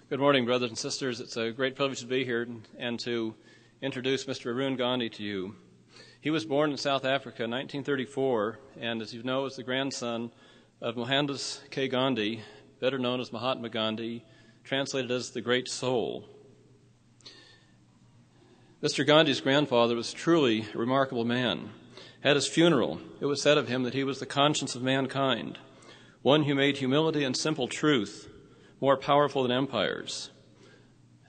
Good morning, brothers and sisters. It's a great privilege to be here and to introduce Mr. Arun Gandhi to you. He was born in South Africa in 1934, and as you know, is the grandson of Mohandas K. Gandhi, better known as Mahatma Gandhi, translated as the Great Soul. Mr. Gandhi's grandfather was truly a remarkable man. At his funeral, it was said of him that he was the conscience of mankind, one who made humility and simple truth more powerful than empires.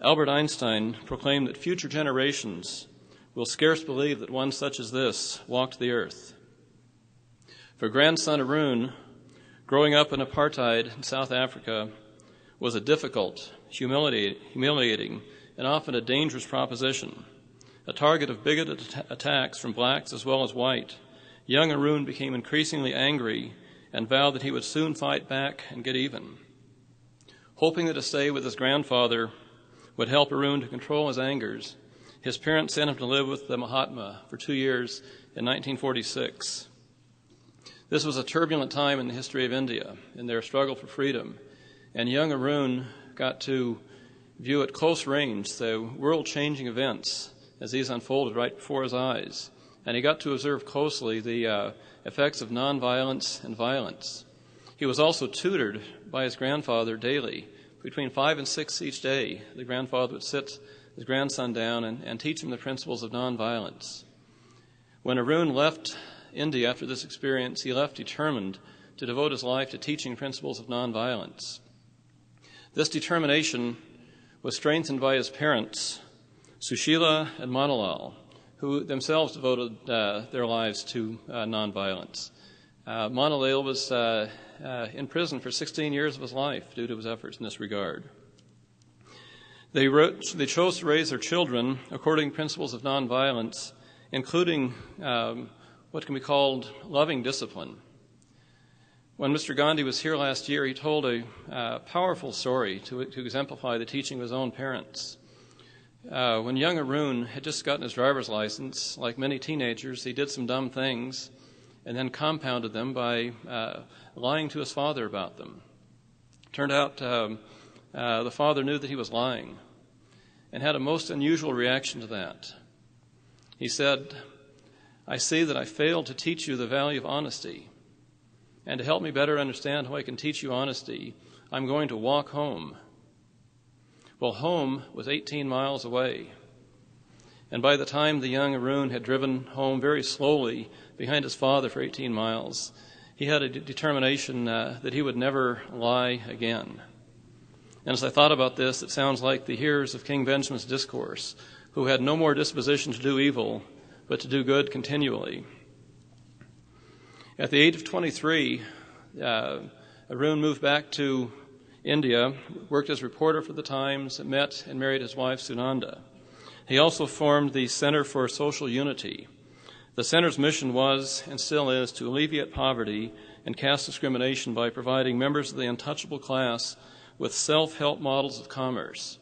Albert Einstein proclaimed that future generations will scarce believe that one such as this walked the earth. For grandson Arun, growing up in apartheid in South Africa was a difficult, humiliating, and often a dangerous proposition. A target of bigoted attacks from blacks as well as white, young Arun became increasingly angry and vowed that he would soon fight back and get even. Hoping that a stay with his grandfather would help Arun to control his angers, his parents sent him to live with the Mahatma for 2 years in 1946. This was a turbulent time in the history of India in their struggle for freedom, and young Arun got to view at close range the world-changing events as these unfolded right before his eyes, and he got to observe closely the effects of nonviolence and violence. He was also tutored by his grandfather daily. Between 5 and 6 each day, the grandfather would sit his grandson down and teach him the principles of nonviolence. When Arun left India after this experience, he left determined to devote his life to teaching principles of nonviolence. This determination was strengthened by his parents, Sushila and Manalal, who themselves devoted their lives to nonviolence. Manalal was in prison for 16 years of his life due to his efforts in this regard. They chose to raise their children according to principles of nonviolence, including what can be called loving discipline. When Mr. Gandhi was here last year, he told a powerful story to exemplify the teaching of his own parents. When young Arun had just gotten his driver's license, like many teenagers, he did some dumb things and then compounded them by lying to his father about them. Turned out the father knew that he was lying and had a most unusual reaction to that. He said, "I see that I failed to teach you the value of honesty, and to help me better understand how I can teach you honesty, I'm going to walk home." Well, home was 18 miles away. And by the time the young Arun had driven home very slowly behind his father for 18 miles, he had a determination that he would never lie again. And as I thought about this, it sounds like the hearers of King Benjamin's discourse, who had no more disposition to do evil, but to do good continually. At the age of 23, Arun moved back to India, worked as reporter for the Times, met and married his wife Sunanda. He also formed the Center for Social Unity. The center's mission was, and still is, to alleviate poverty and caste discrimination by providing members of the untouchable class with self-help models of commerce.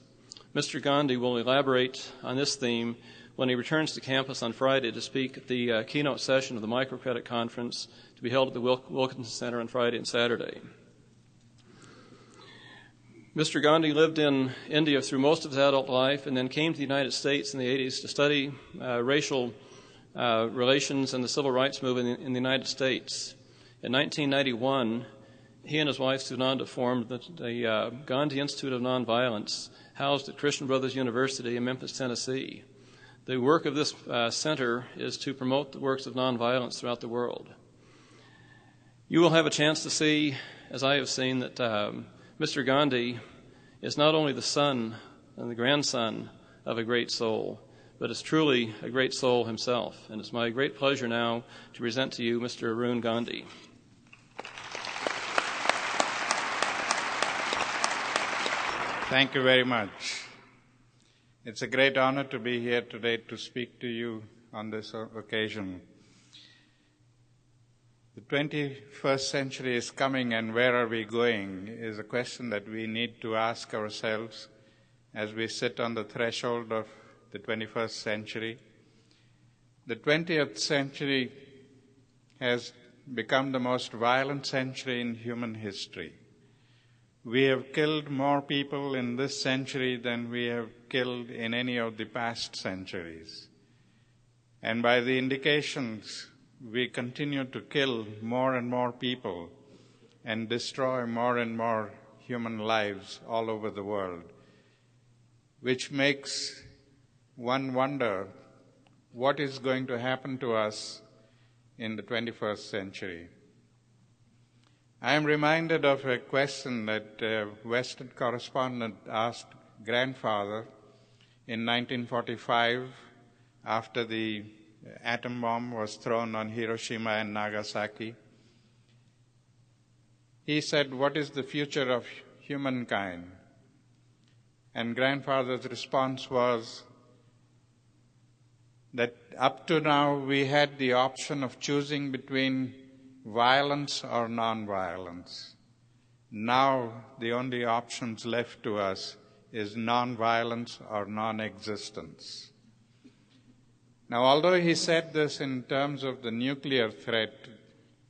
Mr. Gandhi will elaborate on this theme when he returns to campus on Friday to speak at the keynote session of the Microcredit Conference to be held at the Wilkinson Center on Friday and Saturday. Mr. Gandhi lived in India through most of his adult life and then came to the United States in the 80s to study racial relations and the civil rights movement in the United States. In 1991, he and his wife Sunanda formed the Gandhi Institute of Nonviolence, housed at Christian Brothers University in Memphis, Tennessee. The work of this center is to promote the works of nonviolence throughout the world. You will have a chance to see, as I have seen, that Mr. Gandhi is not only the son and the grandson of a great soul, but is truly a great soul himself. And it's my great pleasure now to present to you Mr. Arun Gandhi. Thank you very much. It's a great honor to be here today to speak to you on this occasion. The 21st century is coming, and where are we going is a question that we need to ask ourselves as we sit on the threshold of the 21st century. The 20th century has become the most violent century in human history. We have killed more people in this century than we have killed in any of the past centuries. And by the indications, we continue to kill more and more people and destroy more and more human lives all over the world, which makes one wonder what is going to happen to us in the 21st century. I am reminded of a question that a Western correspondent asked grandfather in 1945 after the atom bomb was thrown on Hiroshima and Nagasaki. He said, "What is the future of humankind?" And grandfather's response was that up to now we had the option of choosing between violence or non-violence. Now the only options left to us is non-violence or non-existence. Now, although he said this in terms of the nuclear threat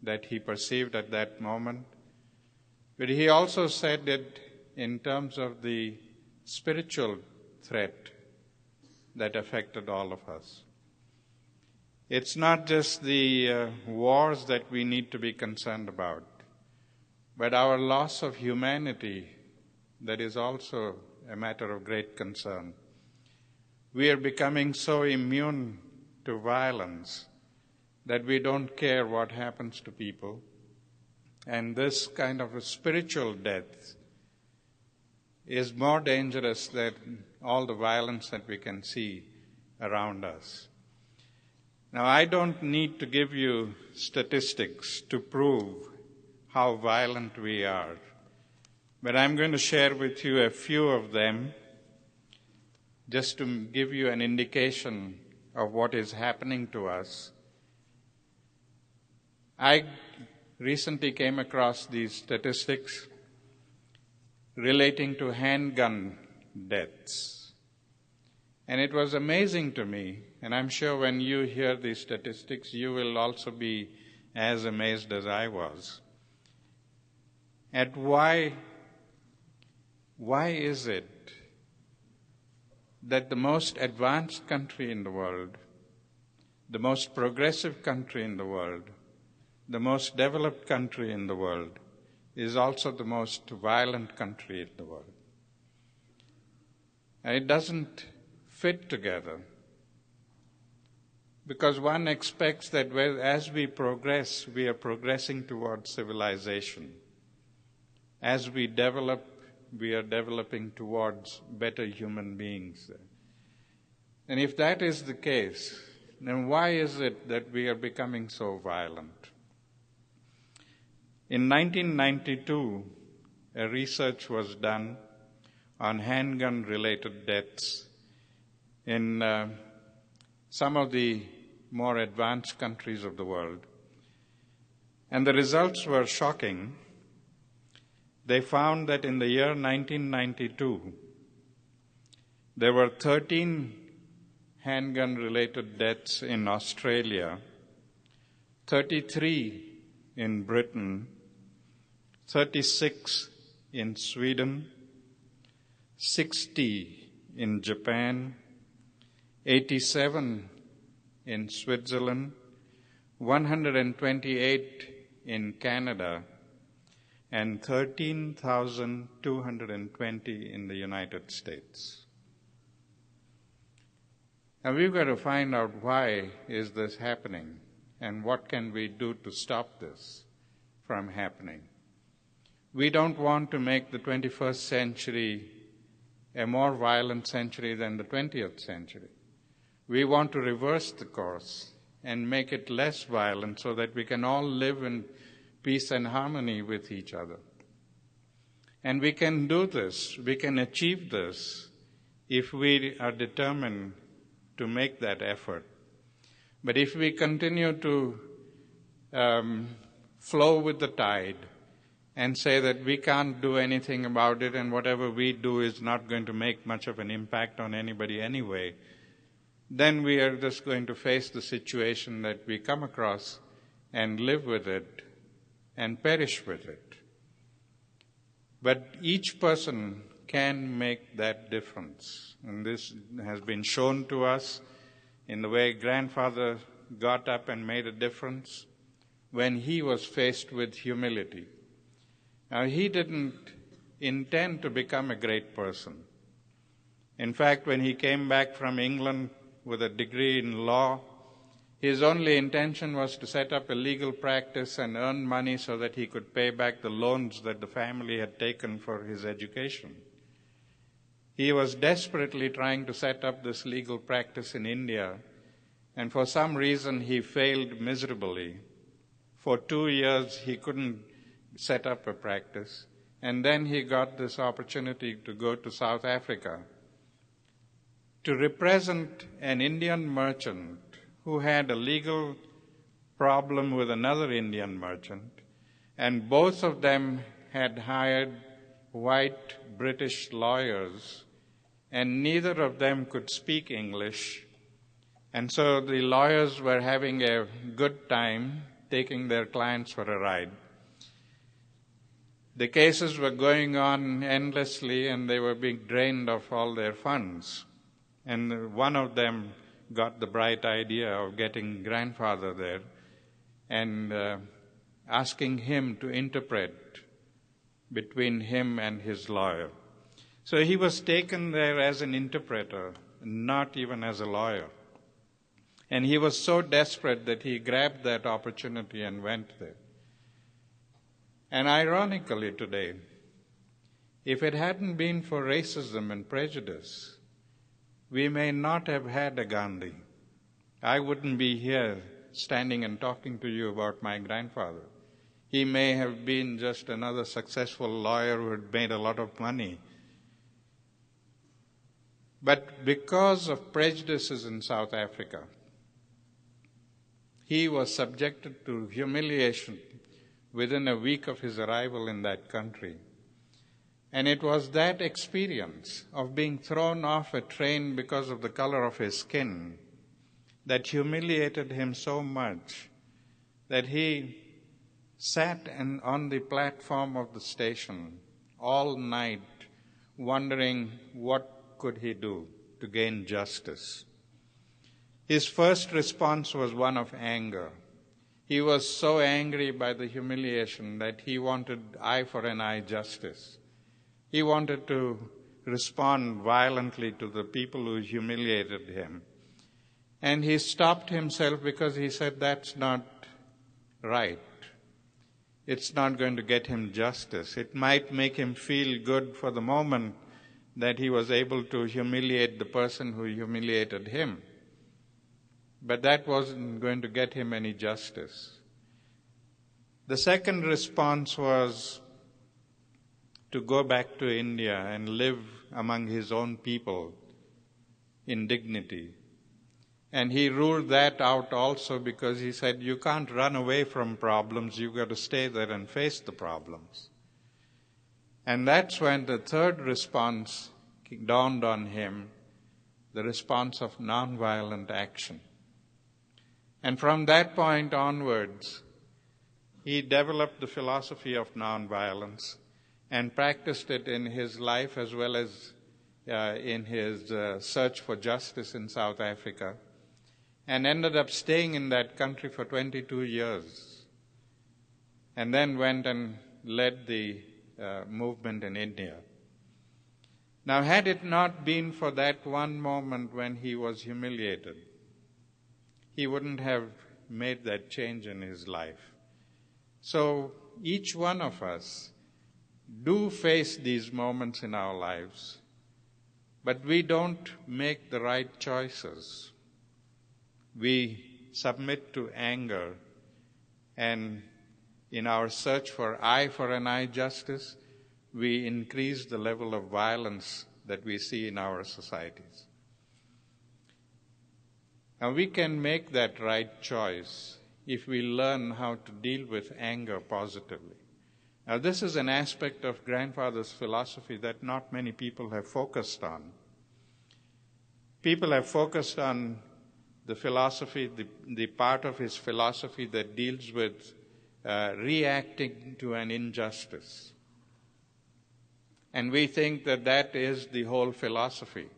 that he perceived at that moment, but he also said it in terms of the spiritual threat that affected all of us. It's not just the wars that we need to be concerned about, but our loss of humanity that is also a matter of great concern. We are becoming so immune to violence that we don't care what happens to people. And this kind of a spiritual death is more dangerous than all the violence that we can see around us. Now, I don't need to give you statistics to prove how violent we are, but I'm going to share with you a few of them just to give you an indication of what is happening to us. I recently came across these statistics relating to handgun deaths. And it was amazing to me, and I'm sure when you hear these statistics, you will also be as amazed as I was, at why is it that the most advanced country in the world, the most progressive country in the world, the most developed country in the world, is also the most violent country in the world? And it doesn't fit together, because one expects that as we progress, we are progressing towards civilization. As we develop, we are developing towards better human beings. And if that is the case, then why is it that we are becoming so violent? In 1992, a research was done on handgun-related deaths in some of the more advanced countries of the world. And the results were shocking. They found that in the year 1992, there were 13 handgun-related deaths in Australia, 33 in Britain, 36 in Sweden, 60 in Japan, 87 in Switzerland, 128 in Canada, and 13,220 in the United States. Now we've got to find out why is this happening and what can we do to stop this from happening. We don't want to make the 21st century a more violent century than the 20th century. We want to reverse the course and make it less violent so that we can all live in peace and harmony with each other. And we can do this, we can achieve this if we are determined to make that effort. But if we continue to flow with the tide and say that we can't do anything about it and whatever we do is not going to make much of an impact on anybody anyway, then we are just going to face the situation that we come across and live with it and perish with it. But each person can make that difference. And this has been shown to us in the way grandfather got up and made a difference when he was faced with humility. Now, he didn't intend to become a great person. In fact, when he came back from England with a degree in law, his only intention was to set up a legal practice and earn money so that he could pay back the loans that the family had taken for his education. He was desperately trying to set up this legal practice in India, and for some reason he failed miserably. For 2 years he couldn't set up a practice, and then he got this opportunity to go to South Africa to represent an Indian merchant who had a legal problem with another Indian merchant, and both of them had hired white British lawyers, and neither of them could speak English. And so the lawyers were having a good time taking their clients for a ride. The cases were going on endlessly, and they were being drained of all their funds. And one of them got the bright idea of getting grandfather there and asking him to interpret between him and his lawyer. So he was taken there as an interpreter, not even as a lawyer. And he was so desperate that he grabbed that opportunity and went there. And ironically today, if it hadn't been for racism and prejudice, we may not have had a Gandhi. I wouldn't be here standing and talking to you about my grandfather. He may have been just another successful lawyer who had made a lot of money. But because of prejudices in South Africa, he was subjected to humiliation within a week of his arrival in that country. And it was that experience of being thrown off a train because of the color of his skin that humiliated him so much that he sat on the platform of the station all night wondering what could he do to gain justice. His first response was one of anger. He was so angry by the humiliation that he wanted eye for an eye justice. He wanted to respond violently to the people who humiliated him. And he stopped himself because he said, that's not right. It's not going to get him justice. It might make him feel good for the moment that he was able to humiliate the person who humiliated him. But that wasn't going to get him any justice. The second response was to go back to India and live among his own people in dignity. And he ruled that out also because he said, you can't run away from problems, you've got to stay there and face the problems. And that's when the third response dawned on him, the response of nonviolent action. And from that point onwards, he developed the philosophy of nonviolence and practiced it in his life as well as in his search for justice in South Africa, and ended up staying in that country for 22 years, and then went and led the movement in India. Now, had it not been for that one moment when he was humiliated, he wouldn't have made that change in his life. So each one of us do face these moments in our lives, but we don't make the right choices. We submit to anger, and in our search for eye for an eye justice, we increase the level of violence that we see in our societies. Now, we can make that right choice if we learn how to deal with anger positively. Now, this is an aspect of grandfather's philosophy that not many people have focused on. People have focused on the philosophy, the part of his philosophy that deals with reacting to an injustice. And we think that that is the whole philosophy.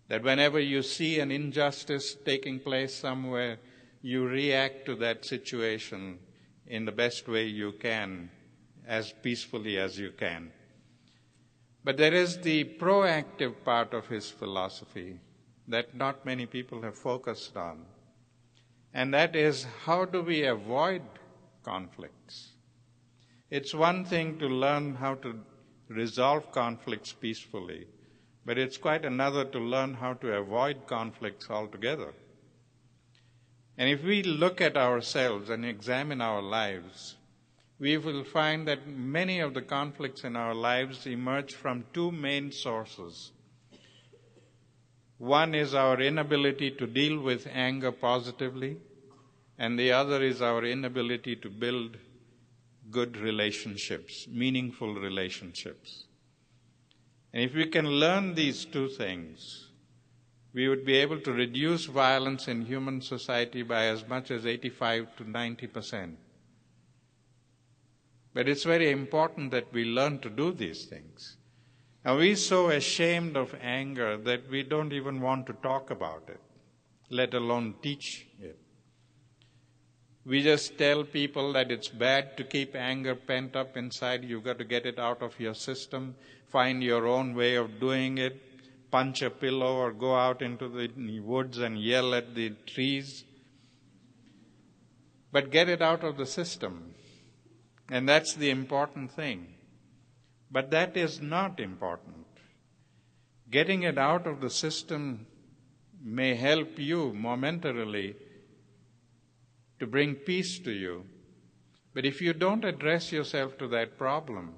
That whenever you see an injustice taking place somewhere, you react to that situation in the best way you can, as peacefully as you can. But there is the proactive part of his philosophy that not many people have focused on. And that is, how do we avoid conflicts? It's one thing to learn how to resolve conflicts peacefully, but it's quite another to learn how to avoid conflicts altogether. And if we look at ourselves and examine our lives, we will find that many of the conflicts in our lives emerge from two main sources. One is our inability to deal with anger positively, and the other is our inability to build good relationships, meaningful relationships. And if we can learn these two things, we would be able to reduce violence in human society by as much as 85 to 90%. But it's very important that we learn to do these things. Now, we're so ashamed of anger that we don't even want to talk about it, let alone teach it. We just tell people that it's bad to keep anger pent up inside. You've got to get it out of your system, find your own way of doing it, punch a pillow or go out into the woods and yell at the trees. But get it out of the system. And that's the important thing. But that is not important. Getting it out of the system may help you momentarily to bring peace to you. But if you don't address yourself to that problem,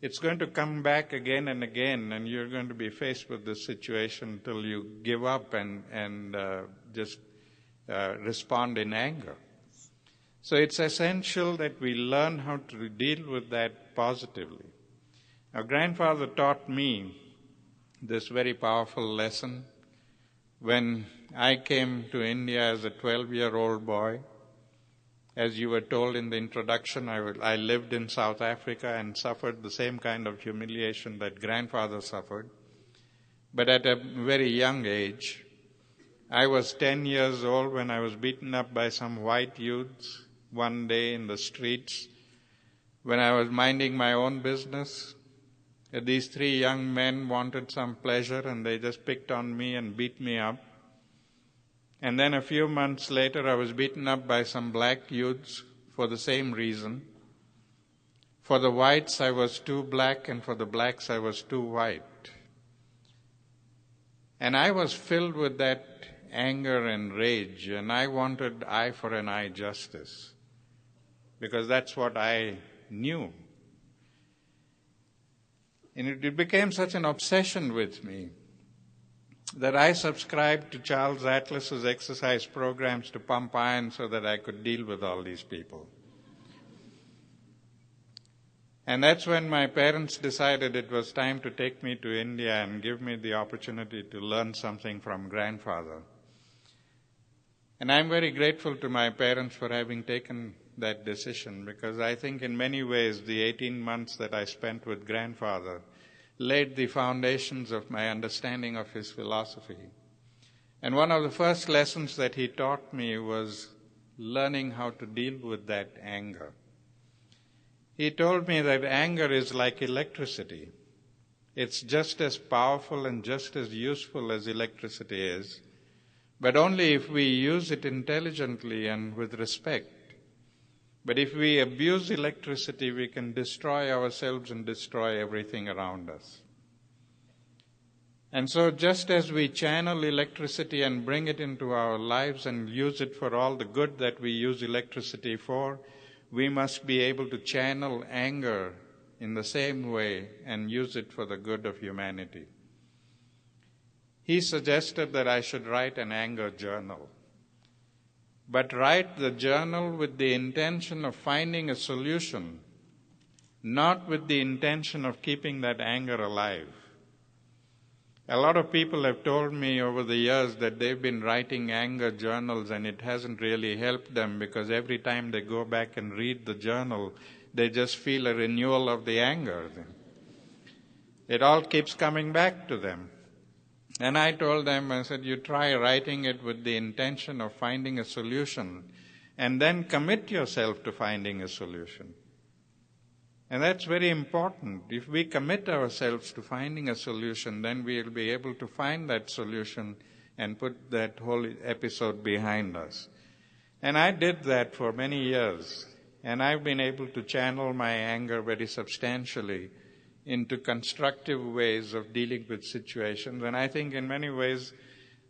it's going to come back again and again, and you're going to be faced with this situation until you give up and just respond in anger. So it's essential that we learn how to deal with that positively. Our grandfather taught me this very powerful lesson when I came to India as a 12-year-old boy. As you were told in the introduction, I lived in South Africa and suffered the same kind of humiliation that grandfather suffered. But at a very young age, I was 10 years old when I was beaten up by some white youths one day in the streets when I was minding my own business. These three young men wanted some pleasure and they just picked on me and beat me up. And then a few months later, I was beaten up by some black youths for the same reason. For the whites, I was too black, and for the blacks, I was too white. And I was filled with that anger and rage, and I wanted eye for an eye justice, because that's what I knew. And it became such an obsession with me that I subscribed to Charles Atlas's exercise programs to pump iron so that I could deal with all these people. And that's when my parents decided it was time to take me to India and give me the opportunity to learn something from grandfather. And I'm very grateful to my parents for having taken that decision, because I think in many ways the 18 months that I spent with grandfather laid the foundations of my understanding of his philosophy. And one of the first lessons that he taught me was learning how to deal with that anger. He told me that anger is like electricity. It's just as powerful and just as useful as electricity is, but only if we use it intelligently and with respect. But if we abuse electricity, we can destroy ourselves and destroy everything around us. And so just as we channel electricity and bring it into our lives and use it for all the good that we use electricity for, we must be able to channel anger in the same way and use it for the good of humanity. He suggested that I should write an anger journal. But write the journal with the intention of finding a solution, not with the intention of keeping that anger alive. A lot of people have told me over the years that they've been writing anger journals and it hasn't really helped them, because every time they go back and read the journal, they just feel a renewal of the anger. It all keeps coming back to them. And I told them, I said, you try writing it with the intention of finding a solution, and then commit yourself to finding a solution. And that's very important. If we commit ourselves to finding a solution, then we'll be able to find that solution and put that whole episode behind us. And I did that for many years. And I've been able to channel my anger very substantially into constructive ways of dealing with situations. And I think in many ways,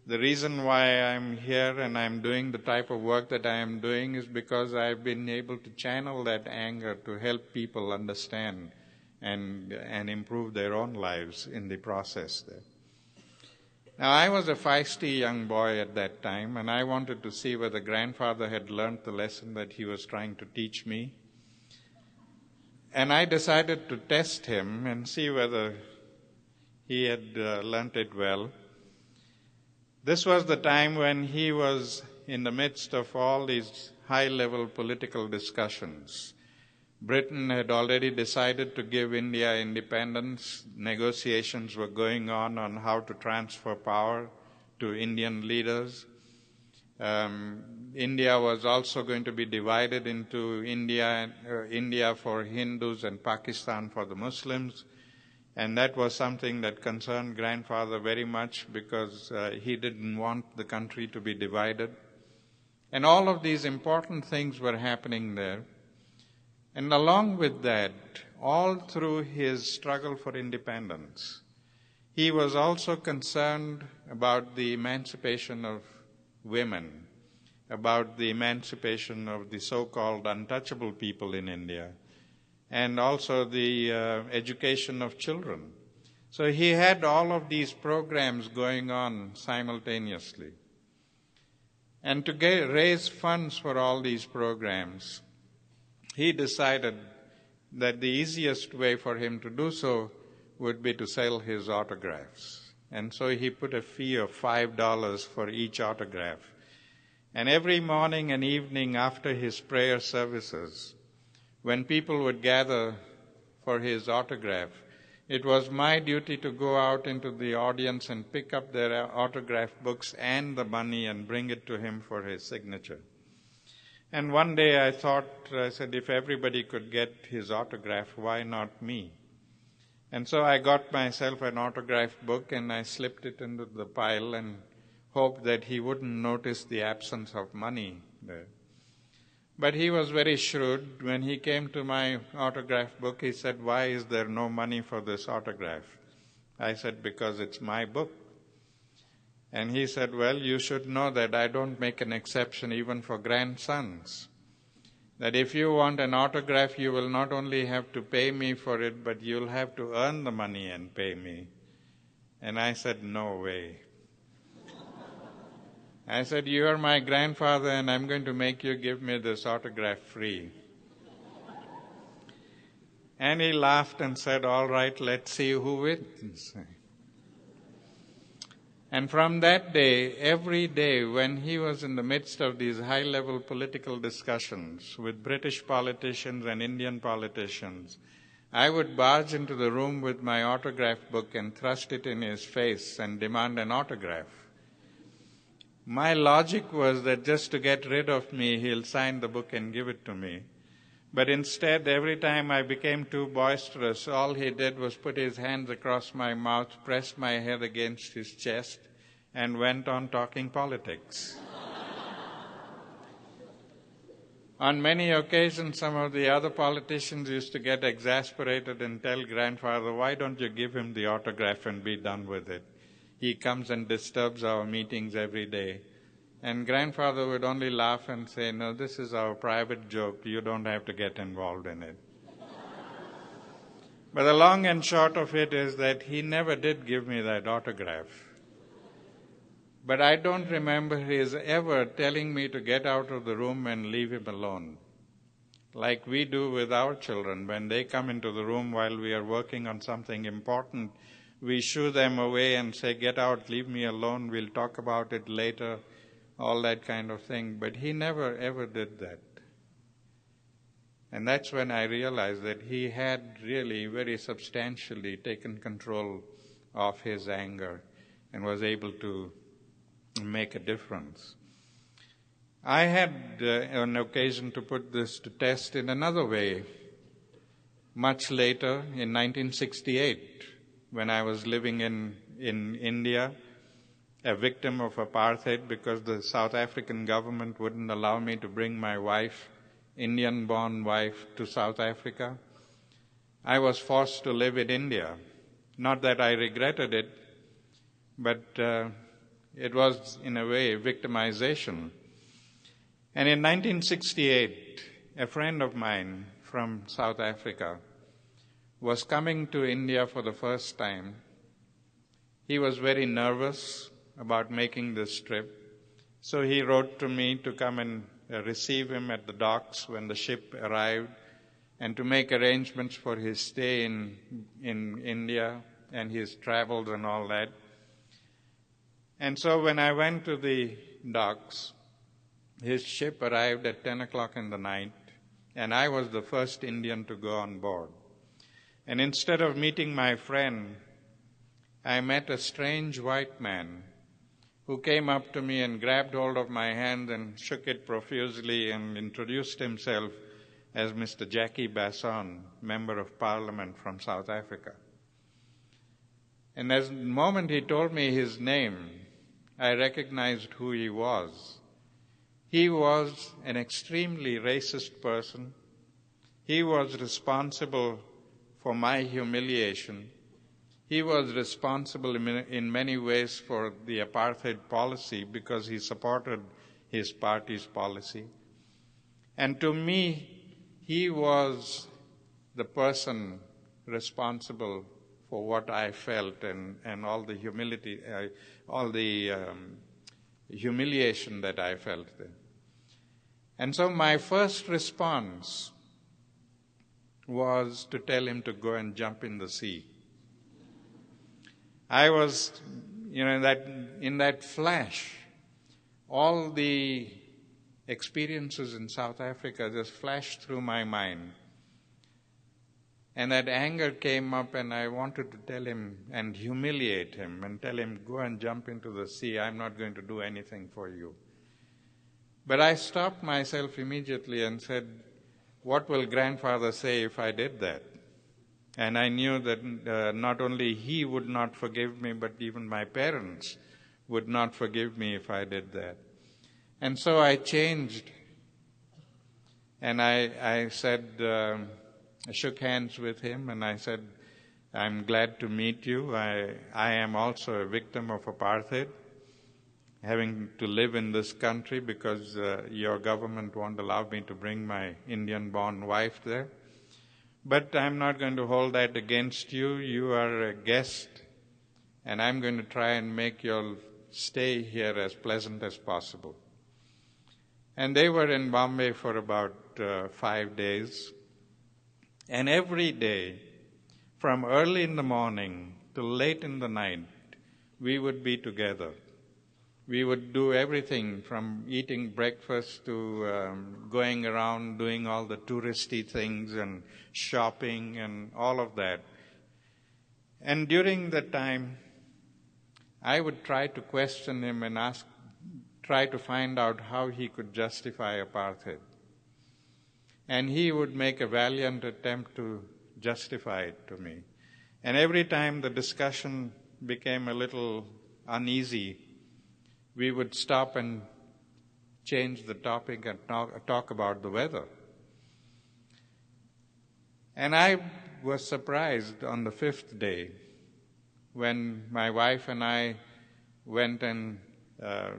the reason why I'm here and I'm doing the type of work that I am doing is because I've been able to channel that anger to help people understand and improve their own lives in the process there. Now, I was a feisty young boy at that time, and I wanted to see whether grandfather had learned the lesson that he was trying to teach me. And I decided to test him and see whether he had learnt it well. This was the time when he was in the midst of all these high-level political discussions. Britain had already decided to give India independence. Negotiations were going on how to transfer power to Indian leaders. India was also going to be divided into India for Hindus and Pakistan for the Muslims. And that was something that concerned grandfather very much because he didn't want the country to be divided. And all of these important things were happening there. And along with that, all through his struggle for independence, he was also concerned about the emancipation of women, about the emancipation of the so-called untouchable people in India, and also the education of children. So he had all of these programs going on simultaneously. And to raise funds for all these programs, he decided that the easiest way for him to do so would be to sell his autographs. And so he put a fee of $5 for each autograph. And every morning and evening after his prayer services, when people would gather for his autograph, it was my duty to go out into the audience and pick up their autograph books and the money and bring it to him for his signature. And one day I said, if everybody could get his autograph, why not me? And so I got myself an autograph book and I slipped it into the pile and hoped that he wouldn't notice the absence of money there. But he was very shrewd. When he came to my autograph book, he said, why is there no money for this autograph? I said, because it's my book. And he said, well, you should know that I don't make an exception even for grandsons. That if you want an autograph, you will not only have to pay me for it, but you'll have to earn the money and pay me. And I said, no way. I said, you are my grandfather and I'm going to make you give me this autograph free. And he laughed and said, all right, let's see who wins. And from that day, every day when he was in the midst of these high-level political discussions with British politicians and Indian politicians, I would barge into the room with my autograph book and thrust it in his face and demand an autograph. My logic was that just to get rid of me, he'll sign the book and give it to me. But instead, every time I became too boisterous, all he did was put his hands across my mouth, pressed my head against his chest, and went on talking politics. On many occasions, some of the other politicians used to get exasperated and tell grandfather, why don't you give him the autograph and be done with it? He comes and disturbs our meetings every day. And grandfather would only laugh and say, no, this is our private joke. You don't have to get involved in it. But the long and short of it is that he never did give me that autograph. But I don't remember his ever telling me to get out of the room and leave him alone. Like we do with our children. When they come into the room while we are working on something important, we shoo them away and say, get out, leave me alone, we'll talk about it later, all that kind of thing. But he never ever did that. And that's when I realized that he had really very substantially taken control of his anger and was able to make a difference. I had an occasion to put this to test in another way much later in 1968 when I was living in India, a victim of apartheid because the South African government wouldn't allow me to bring my wife, Indian-born wife, to South Africa. I was forced to live in India. Not that I regretted it, but it was, in a way, victimization. And in 1968, a friend of mine from South Africa was coming to India for the first time. He was very nervous about making this trip, so he wrote to me to come and receive him at the docks when the ship arrived and to make arrangements for his stay in India and his travels and all that. And so when I went to the docks, his ship arrived at 10 o'clock in the night, and I was the first Indian to go on board. And instead of meeting my friend, I met a strange white man who came up to me and grabbed hold of my hand and shook it profusely and introduced himself as Mr. Jackie Basson, Member of Parliament from South Africa. And as the moment he told me his name, I recognized who he was. He was an extremely racist person. He was responsible for my humiliation. He was responsible in many ways for the apartheid policy because he supported his party's policy. And to me, he was the person responsible for what I felt and all the humiliation that I felt there. And so my first response was to tell him to go and jump in the sea. I was, in that flash, all the experiences in South Africa just flashed through my mind. And that anger came up, and I wanted to tell him and humiliate him and tell him, go and jump into the sea. I'm not going to do anything for you. But I stopped myself immediately and said, what will grandfather say if I did that? And I knew that not only he would not forgive me, but even my parents would not forgive me if I did that. And so I changed. And I said, I shook hands with him and I said, I'm glad to meet you. I am also a victim of apartheid, having to live in this country because your government won't allow me to bring my Indian-born wife there. But I'm not going to hold that against you. You are a guest, and I'm going to try and make your stay here as pleasant as possible. And they were in Bombay for about 5 days. And every day, from early in the morning till late in the night, we would be together. We would do everything from eating breakfast to going around doing all the touristy things and shopping and all of that. And during that time, I would try to question him and try to find out how he could justify apartheid. And he would make a valiant attempt to justify it to me. And every time the discussion became a little uneasy, we would stop and change the topic and talk about the weather. And I was surprised on the 5th day when my wife and I went and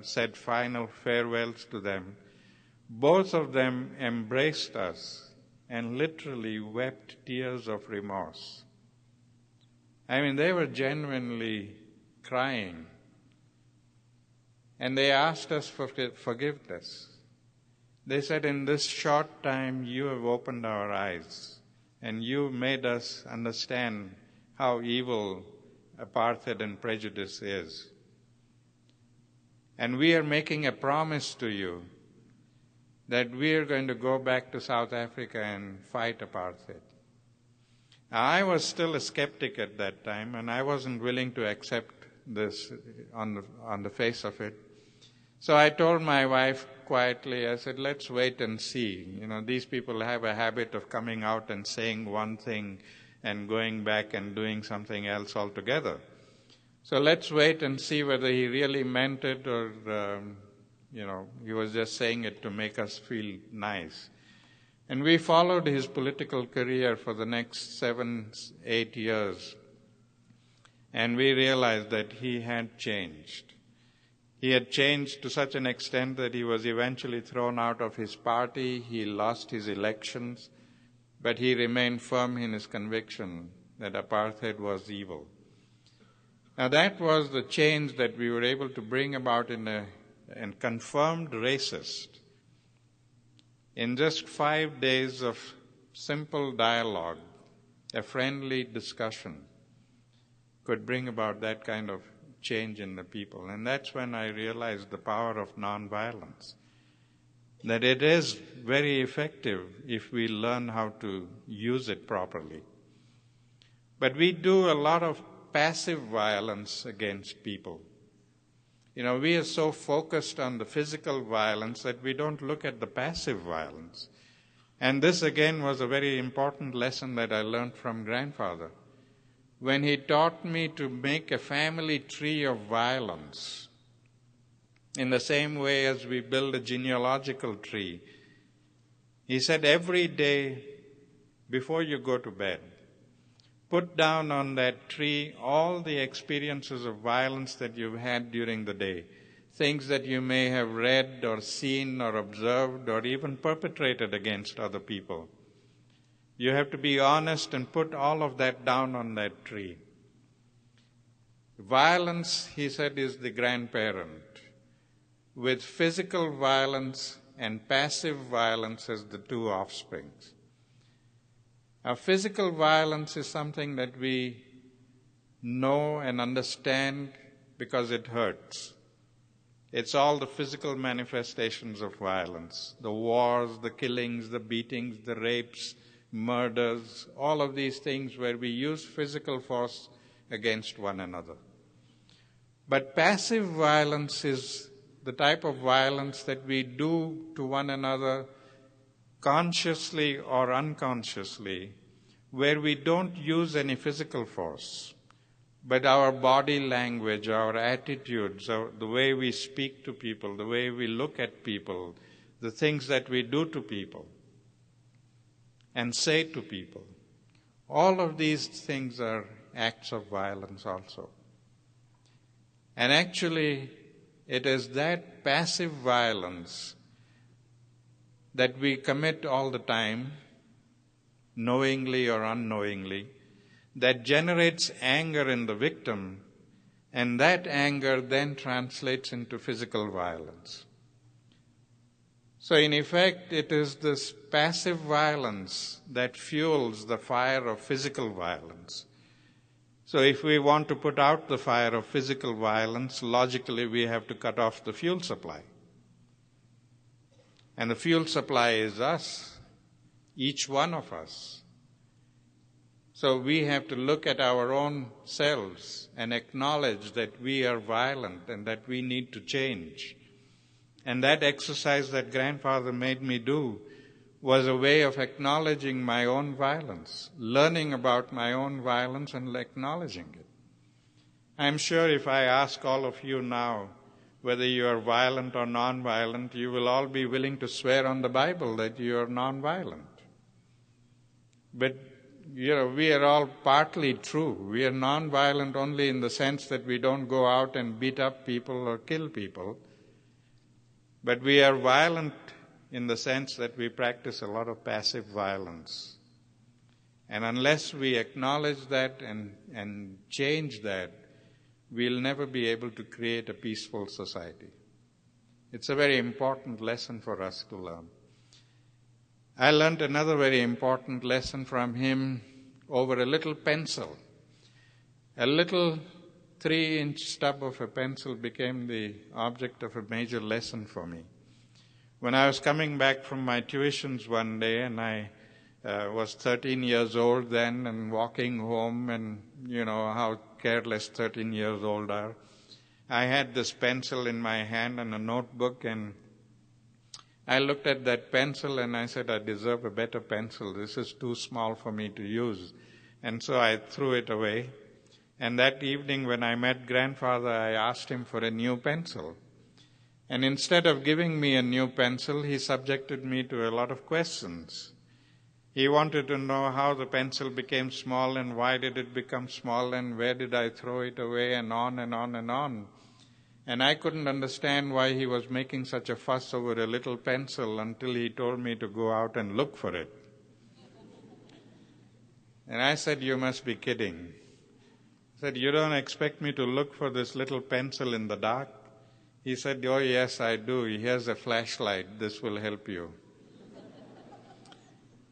said final farewells to them. Both of them embraced us and literally wept tears of remorse. I mean, they were genuinely crying. And they asked us for forgiveness. They said, in this short time, you have opened our eyes, and you made us understand how evil apartheid and prejudice is. And we are making a promise to you that we are going to go back to South Africa and fight apartheid. I was still a skeptic at that time, and I wasn't willing to accept this on the face of it. So I told my wife quietly, I said, let's wait and see. These people have a habit of coming out and saying one thing and going back and doing something else altogether. So let's wait and see whether he really meant it or, he was just saying it to make us feel nice. And we followed his political career for the next 7-8 years. And we realized that he had changed. He had changed to such an extent that he was eventually thrown out of his party. He lost his elections, but he remained firm in his conviction that apartheid was evil. Now that was the change that we were able to bring about in a confirmed racist. In just 5 days of simple dialogue, a friendly discussion could bring about that kind of change in the people. And that's when I realized the power of nonviolence, that it is very effective if we learn how to use it properly. But we do a lot of passive violence against people. We are so focused on the physical violence that we don't look at the passive violence. And this again was a very important lesson that I learned from grandfather, when he taught me to make a family tree of violence in the same way as we build a genealogical tree. He said, every day before you go to bed, put down on that tree all the experiences of violence that you've had during the day, things that you may have read or seen or observed or even perpetrated against other people. You have to be honest and put all of that down on that tree. Violence, he said, is the grandparent, with physical violence and passive violence as the two offsprings. Now, physical violence is something that we know and understand because it hurts. It's all the physical manifestations of violence, the wars, the killings, the beatings, the rapes, murders, all of these things where we use physical force against one another. But passive violence is the type of violence that we do to one another consciously or unconsciously, where we don't use any physical force, but our body language, our attitudes, the way we speak to people, the way we look at people, the things that we do to people and say to people, all of these things are acts of violence also. And actually, it is that passive violence that we commit all the time, knowingly or unknowingly, that generates anger in the victim, and that anger then translates into physical violence. So in effect, it is this passive violence that fuels the fire of physical violence. So if we want to put out the fire of physical violence, logically we have to cut off the fuel supply. And the fuel supply is us, each one of us. So we have to look at our own selves and acknowledge that we are violent and that we need to change. And that exercise that grandfather made me do was a way of acknowledging my own violence, learning about my own violence and acknowledging it. I'm sure if I ask all of you now whether you are violent or non-violent, you will all be willing to swear on the Bible that you are non-violent. But, we are all partly true. We are non-violent only in the sense that we don't go out and beat up people or kill people. But we are violent in the sense that we practice a lot of passive violence. And unless we acknowledge that and change that, we'll never be able to create a peaceful society. It's a very important lesson for us to learn. I learned another very important lesson from him over a little pencil. A little 3-inch stub of a pencil became the object of a major lesson for me. When I was coming back from my tuitions one day, and I was 13 years old then, and walking home, and you know how careless 13 years old are, I had this pencil in my hand and a notebook, and I looked at that pencil and I said, I deserve a better pencil. This is too small for me to use. And so I threw it away. And that evening when I met Grandfather, I asked him for a new pencil. And instead of giving me a new pencil, he subjected me to a lot of questions. He wanted to know how the pencil became small and why did it become small and where did I throw it away, and on and on and on. And I couldn't understand why he was making such a fuss over a little pencil until he told me to go out and look for it. And I said, you must be kidding. I said, you don't expect me to look for this little pencil in the dark? He said, oh yes, I do. Here's a flashlight. This will help you.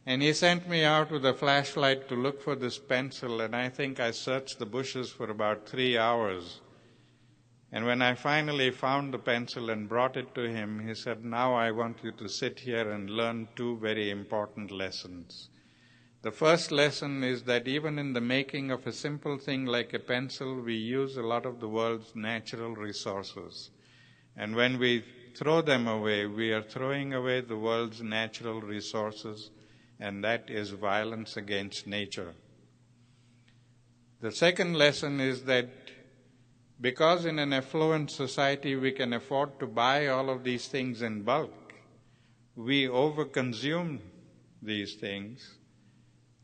And he sent me out with a flashlight to look for this pencil, and I think I searched the bushes for about 3 hours. And when I finally found the pencil and brought it to him, he said, now I want you to sit here and learn 2 very important lessons. The first lesson is that even in the making of a simple thing like a pencil, we use a lot of the world's natural resources. And when we throw them away, we are throwing away the world's natural resources, and that is violence against nature. The second lesson is that because in an affluent society we can afford to buy all of these things in bulk, we overconsume these things.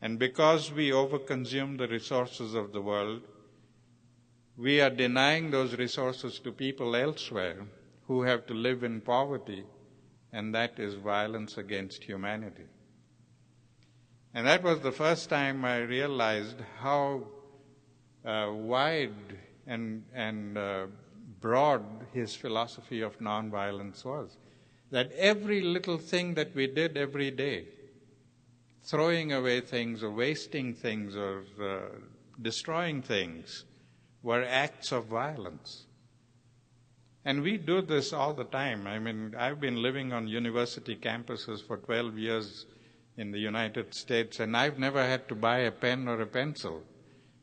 And because we overconsume the resources of the world, we are denying those resources to people elsewhere who have to live in poverty, and that is violence against humanity. And that was the first time I realized how wide and broad his philosophy of nonviolence was. That every little thing that we did every day, throwing away things or wasting things or destroying things, were acts of violence. And we do this all the time. I mean, I've been living on university campuses for 12 years in the United States, and I've never had to buy a pen or a pencil,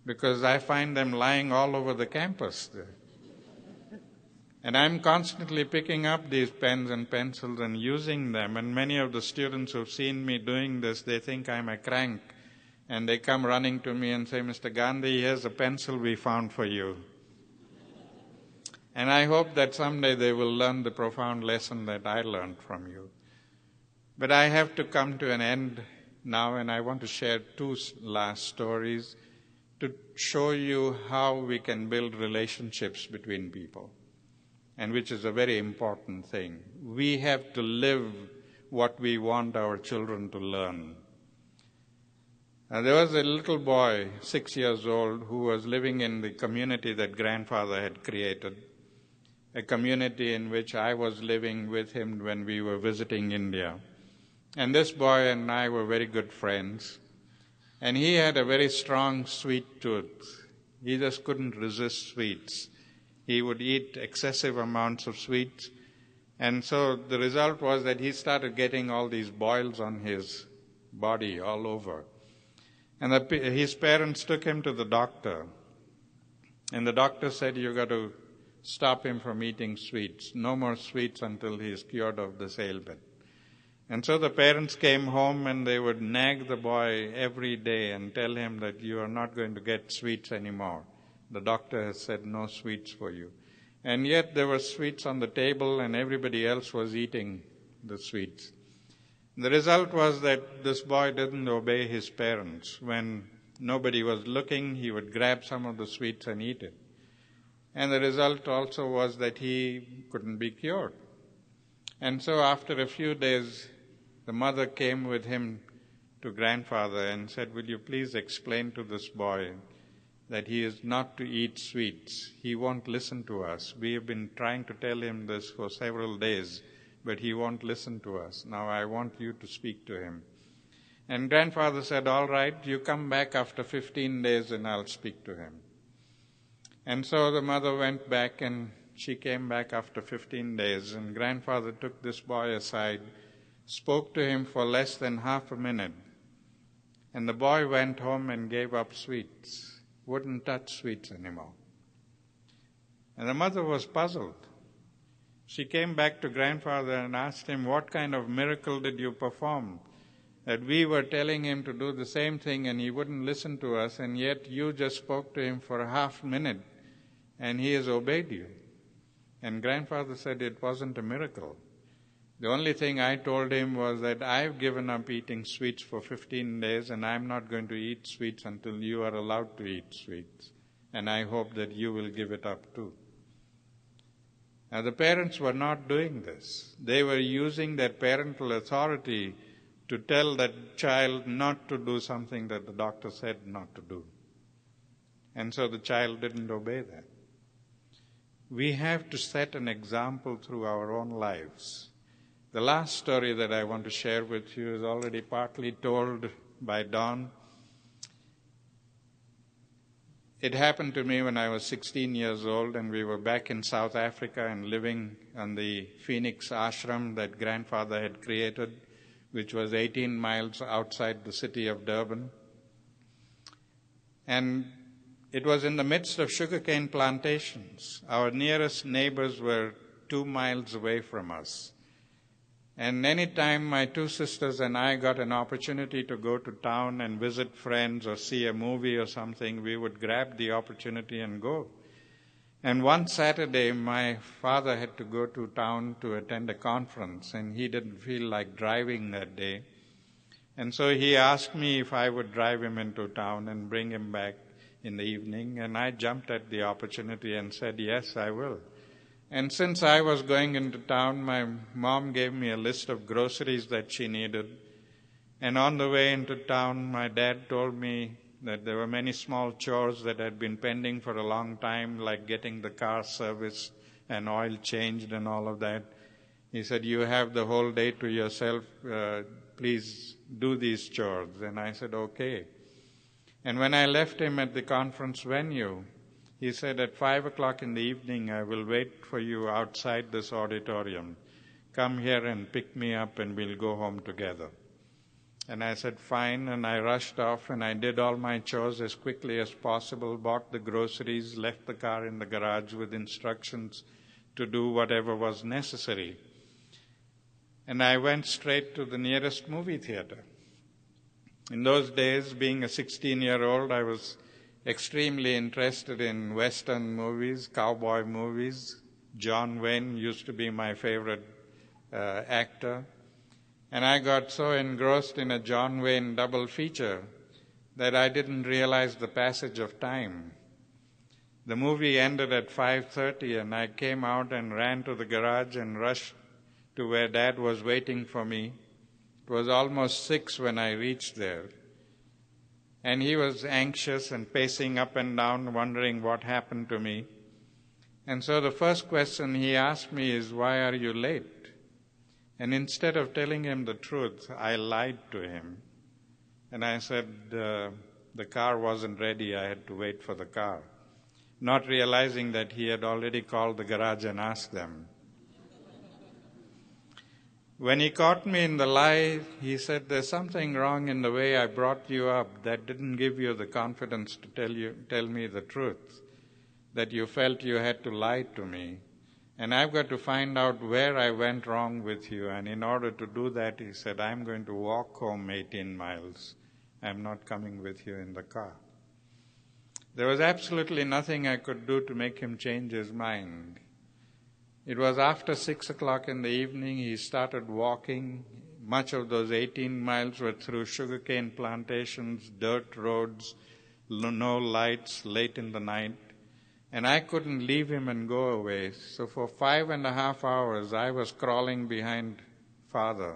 because I find them lying all over the campus there. And I'm constantly picking up these pens and pencils and using them. And many of the students who've seen me doing this, they think I'm a crank. And they come running to me and say, Mr. Gandhi, here's a pencil we found for you. And I hope that someday they will learn the profound lesson that I learned from you. But I have to come to an end now, and I want to share 2 last stories to show you how we can build relationships between people, and which is a very important thing. We have to live what we want our children to learn. There was a little boy, 6 years old, who was living in the community that Grandfather had created, a community in which I was living with him when we were visiting India. And this boy and I were very good friends. And he had a very strong sweet tooth. He just couldn't resist sweets. He would eat excessive amounts of sweets. And so the result was that he started getting all these boils on his body all over. And his parents took him to the doctor. And the doctor said, you got to stop him from eating sweets. No more sweets until he is cured of this ailment. And so the parents came home and they would nag the boy every day and tell him that you are not going to get sweets anymore. The doctor has said no sweets for you. And yet there were sweets on the table and everybody else was eating the sweets. The result was that this boy didn't obey his parents. When nobody was looking, he would grab some of the sweets and eat it. And the result also was that he couldn't be cured. And so after a few days, the mother came with him to Grandfather and said, will you please explain to this boy that he is not to eat sweets. He won't listen to us. We have been trying to tell him this for several days, but he won't listen to us. Now I want you to speak to him. And Grandfather said, all right, you come back after 15 days and I'll speak to him. And so the mother went back and she came back after 15 days, and grandfather took this boy aside, spoke to him for less than half a minute, and the boy went home and gave up sweets, wouldn't touch sweets anymore. And the mother was puzzled. She came back to grandfather and asked him, what kind of miracle did you perform? That we were telling him to do the same thing and he wouldn't listen to us, and yet you just spoke to him for a half minute and he has obeyed you. And grandfather said it wasn't a miracle. The only thing I told him was that I've given up eating sweets for 15 days and I'm not going to eat sweets until you are allowed to eat sweets. And I hope that you will give it up too. Now the parents were not doing this. They were using their parental authority to tell that child not to do something that the doctor said not to do. And so the child didn't obey that. We have to set an example through our own lives. The last story that I want to share with you is already partly told by Don. It happened to me when I was 16 years old, and we were back in South Africa and living on the Phoenix ashram that grandfather had created, which was 18 miles outside the city of Durban. And it was in the midst of sugarcane plantations. Our nearest neighbors were 2 miles away from us. And any time my two sisters and I got an opportunity to go to town and visit friends or see a movie or something, we would grab the opportunity and go. And one Saturday, my father had to go to town to attend a conference, and he didn't feel like driving that day. And so he asked me if I would drive him into town and bring him back in the evening, and I jumped at the opportunity and said, yes, I will. And since I was going into town, my mom gave me a list of groceries that she needed. And on the way into town, my dad told me that there were many small chores that had been pending for a long time, like getting the car serviced and oil changed and all of that. He said, you have the whole day to yourself. Please do these chores. And I said, okay. And when I left him at the conference venue, he said, at 5 o'clock in the evening, I will wait for you outside this auditorium. Come here and pick me up and we'll go home together. And I said, fine, and I rushed off and I did all my chores as quickly as possible, bought the groceries, left the car in the garage with instructions to do whatever was necessary. And I went straight to the nearest movie theater. In those days, being a 16-year-old, I was extremely interested in Western movies, cowboy movies. John Wayne used to be my favorite actor. And I got so engrossed in a John Wayne double feature that I didn't realize the passage of time. The movie ended at 5:30, and I came out and ran to the garage and rushed to where Dad was waiting for me. It was almost 6 when I reached there. And he was anxious and pacing up and down, wondering what happened to me. And so the first question he asked me is, why are you late? And instead of telling him the truth, I lied to him. And I said, the car wasn't ready, I had to wait for the car. Not realizing that he had already called the garage and asked them. When he caught me in the lie, he said, there's something wrong in the way I brought you up that didn't give you the confidence to tell me the truth, that you felt you had to lie to me. And I've got to find out where I went wrong with you. And in order to do that, he said, I'm going to walk home 18 miles. I'm not coming with you in the car. There was absolutely nothing I could do to make him change his mind. It was after 6 o'clock in the evening, he started walking. Much of those 18 miles were through sugarcane plantations, dirt roads, no lights, late in the night. And I couldn't leave him and go away. So for 5.5 hours, I was crawling behind Father,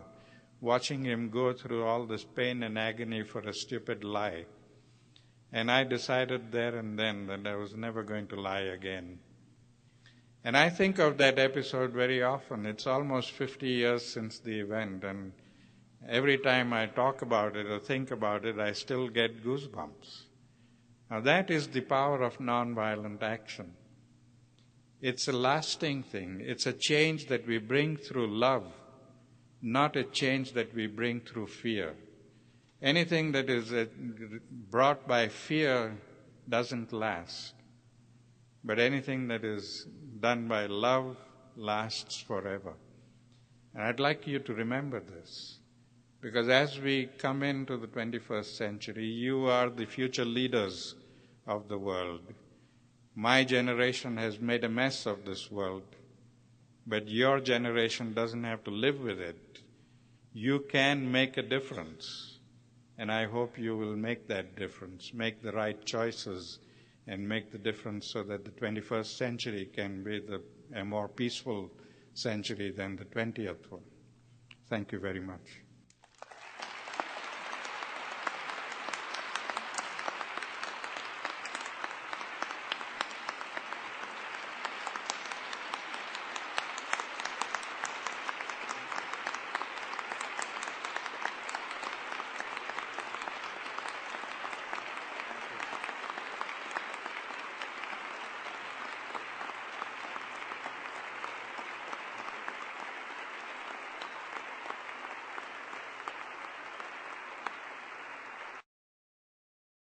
watching him go through all this pain and agony for a stupid lie. And I decided there and then that I was never going to lie again. And I think of that episode very often. It's almost 50 years since the event, and every time I talk about it or think about it, I still get goosebumps. Now that is the power of nonviolent action. It's a lasting thing. It's a change that we bring through love, not a change that we bring through fear. Anything that is brought by fear doesn't last. But anything that is done by love lasts forever. And I'd like you to remember this. Because as we come into the 21st century, you are the future leaders of the world. My generation has made a mess of this world, but your generation doesn't have to live with it. You can make a difference, and I hope you will make that difference, make the right choices, and make the difference so that the 21st century can be a more peaceful century than the 20th one. Thank you very much.